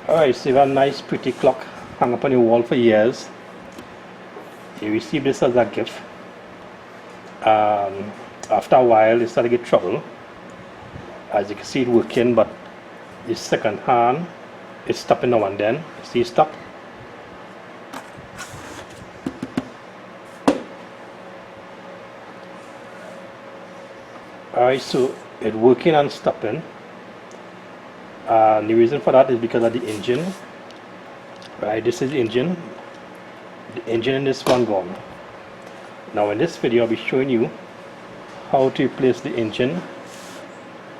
Alright, so you have a nice pretty clock hung up on your wall for years. You received this as a gift. After a while you start to get trouble. As you can see it working, but the second hand is stopping now and then. See it stop? Alright, so it's working and stopping. The reason for that is because of the engine. Right, this is the engine. The engine in this one gone. Now in this video I'll be showing you how to replace the engine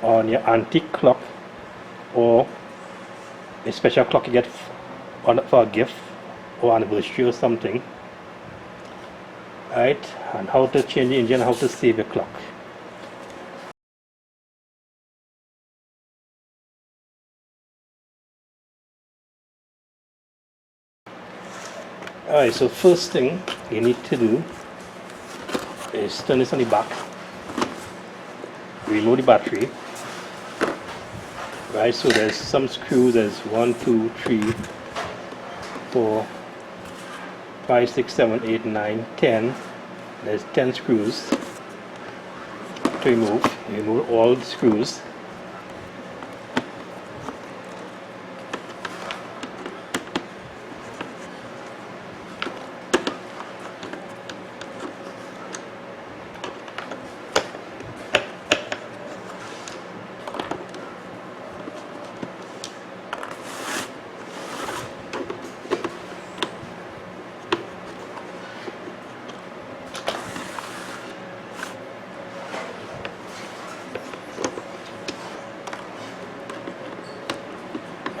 on your antique clock or a special clock you get for a gift or anniversary or something. Right, and how to change the engine and how to save your clock. Alright, so first thing you need to do is turn this on the back, remove the battery. Right, so there's some screws. There's 1, 2, 3, 4, 5, 6, 7, 8, 9, 10. There's 10 screws to remove. You remove all the screws.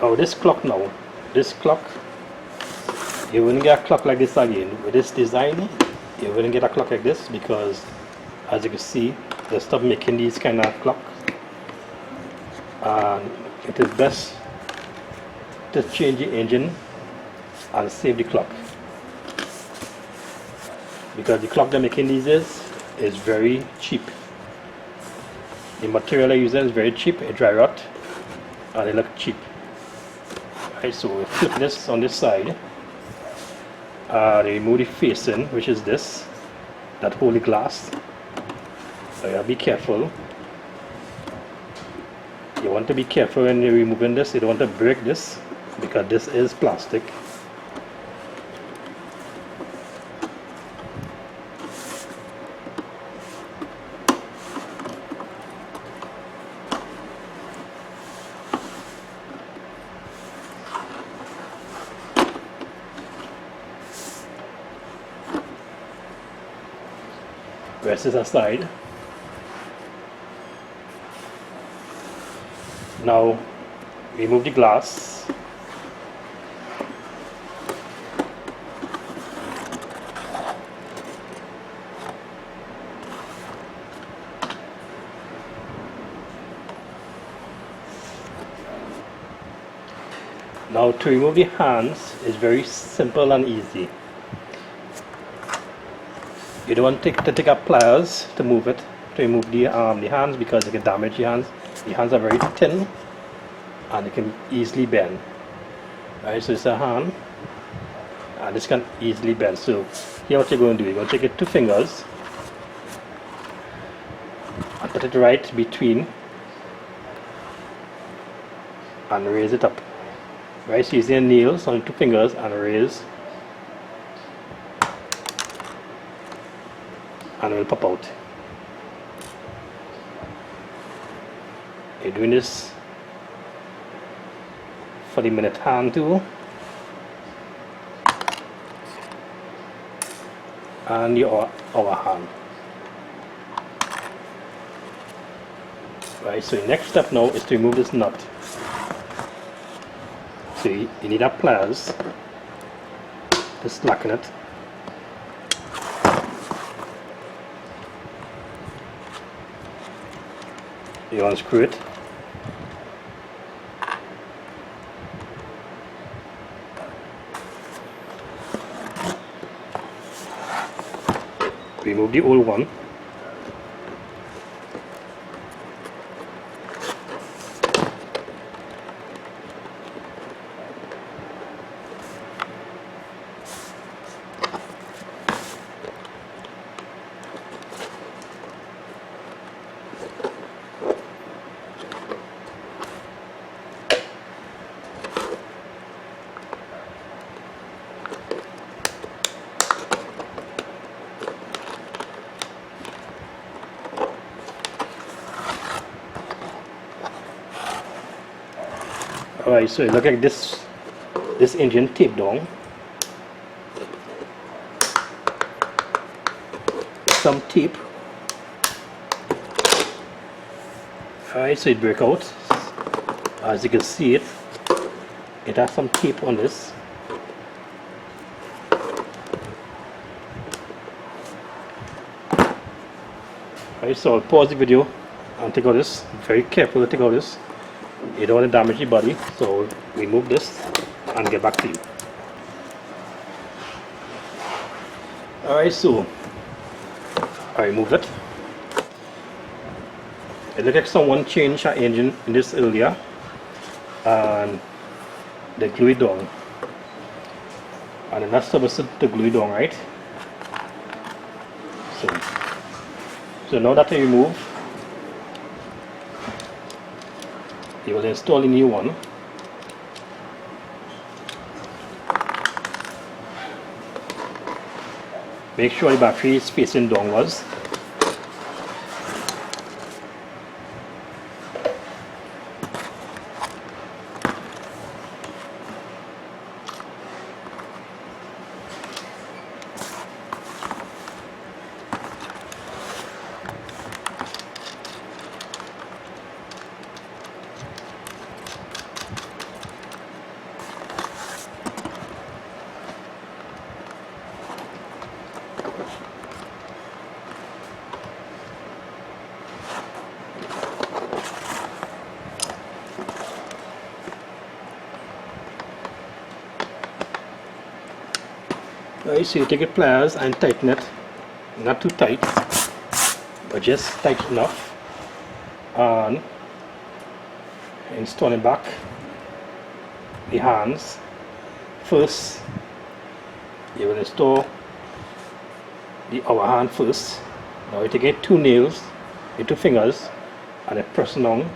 Oh, this clock now, you wouldn't get a clock like this again. With this design, you wouldn't get a clock like this because, as you can see, they stopped making these kind of clocks. And it is best to change the engine and save the clock, because the clock they're making these is very cheap. The material they use is very cheap, it dry rot, and they look cheap. Right, so we flip this on this side. They remove the facing, which is this, that hold the glass. So you have to be careful. You want to be careful when you're removing this. You don't want to break this because this is plastic. Rest is aside. Now remove the glass. Now to remove the hands is very simple and easy. You don't want to take up pliers to move it, to remove the hands, because you can damage the hands. The hands are very thin and they can easily bend. Right, so it's a hand and this can easily bend. So here what you're going to do, you're going to take your 2 fingers and put it right between and raise it up. Right, so using your nails on 2 fingers and raise, and it will pop out. You're doing this for the minute hand tool and your hour hand. Right, so the next step now is to remove this nut. So you need a pliers to slacken it. You unscrew it. Remove the old one. Alright, so look at this engine taped down. Some tape. Alright, so it broke out. As you can see it has some tape on this. Alright, so I'll pause the video and take out this. Very careful to take out this. You don't want to damage the body, so remove this and get back to you. Alright, so I removed it. It looks like someone changed our engine in this earlier and they glue it down. And then that's supposed to glue it down, right? So now that I remove, you will install a new one. Make sure the battery is facing downwards. Right, so you take your pliers and tighten it, not too tight, but just tight enough, and install it back. The hands first. You will install the other hand first. Now you take your two nails, your two fingers, and then press down.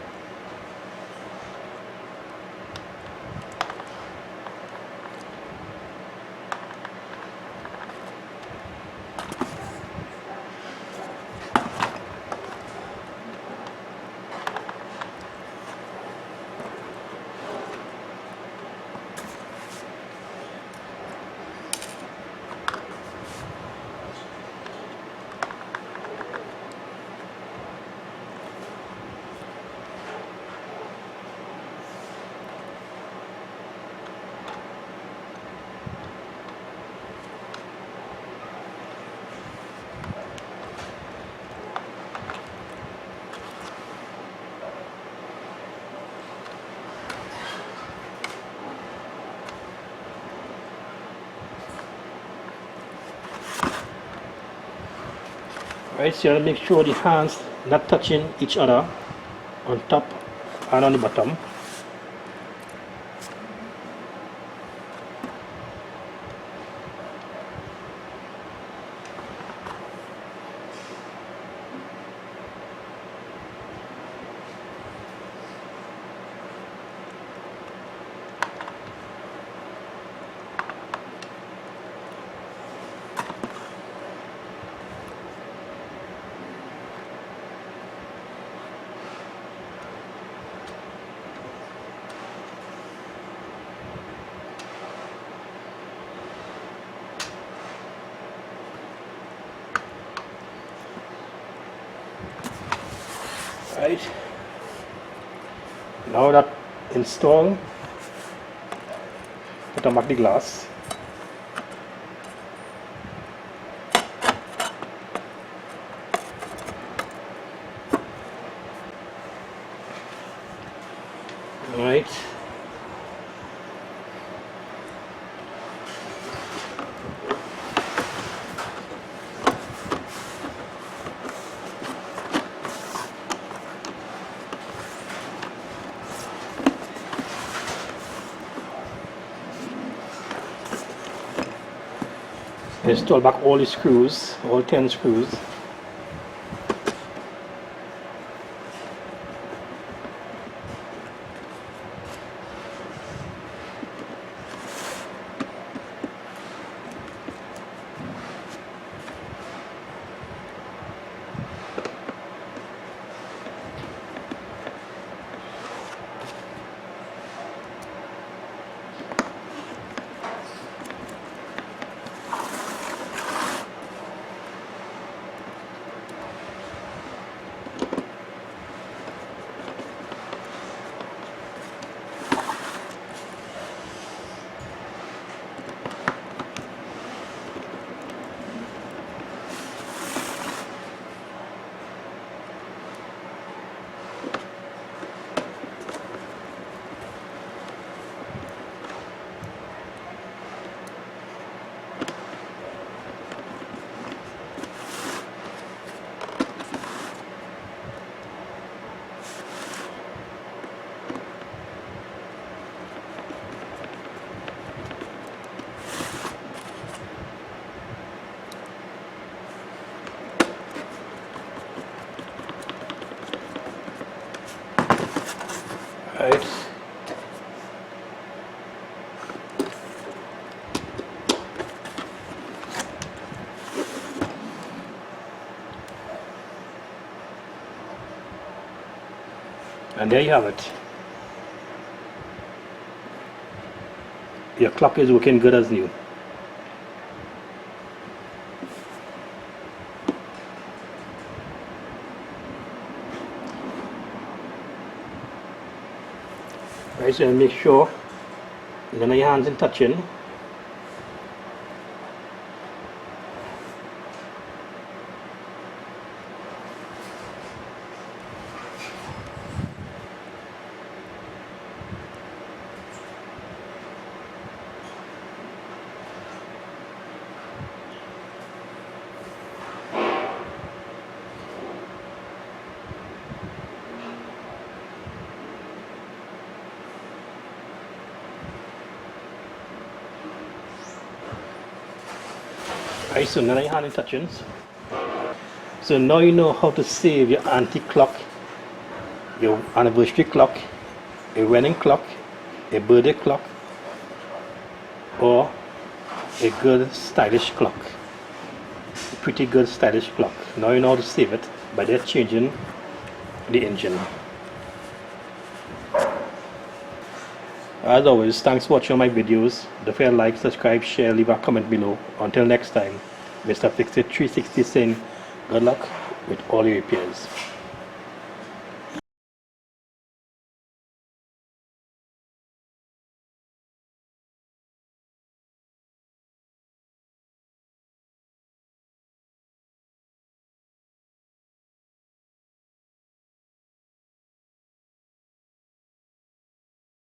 Right, so you have to make sure the hands not touching each other on top and on the bottom. Right, now that installed, put on back the glass. Right, install back all the screws, all 10 screws. And there you have it. Your clock is working good as new. Right, so make sure none of your hands in touching. Right, so none of your hand in touching. So now you know how to save your anti-clock, your anniversary clock, a wedding clock, a birthday clock, or a good stylish clock. A pretty good stylish clock. Now you know how to save it by just changing the engine. As always, thanks for watching my videos. Don't forget to like, subscribe, share, leave a comment below. Until next time, Mr. Fix It 360 saying good luck with all your repairs.